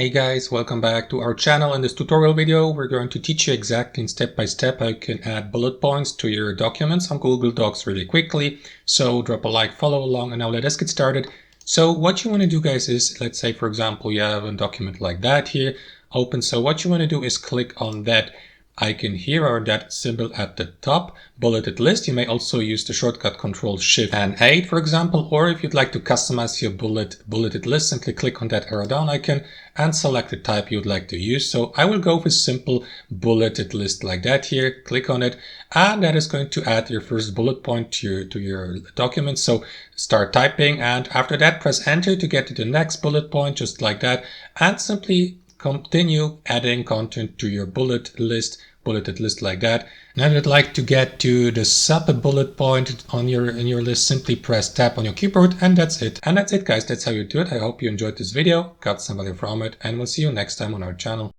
Hey guys, welcome back to our channel. In this tutorial video, we're going to teach you exactly in step by step how you can add bullet points to your documents on Google Docs really quickly. So drop a like, follow along, and now let us get started. So what you want to do, guys, is let's say, for example, you have a document like that here open. So what you want to do is click on that icon here or that symbol at the top, bulleted list. You may also use the shortcut Control Shift and 8, for example, or if you'd like to customize your bulleted list, simply click on that arrow down icon and select the type you'd like to use. So I will go with simple bulleted list like that here. Click on it, and that is going to add your first bullet point to your document. So start typing, and after that press enter to get to the next bullet point, just like that, and simply continue adding content to your bulleted list like that. Now if you'd like to get to the sub bullet point on in your list, simply press tab on your keyboard, and that's it. And that's it, guys. That's how you do it. I hope you enjoyed this video, got some value from it, and we'll see you next time on our channel.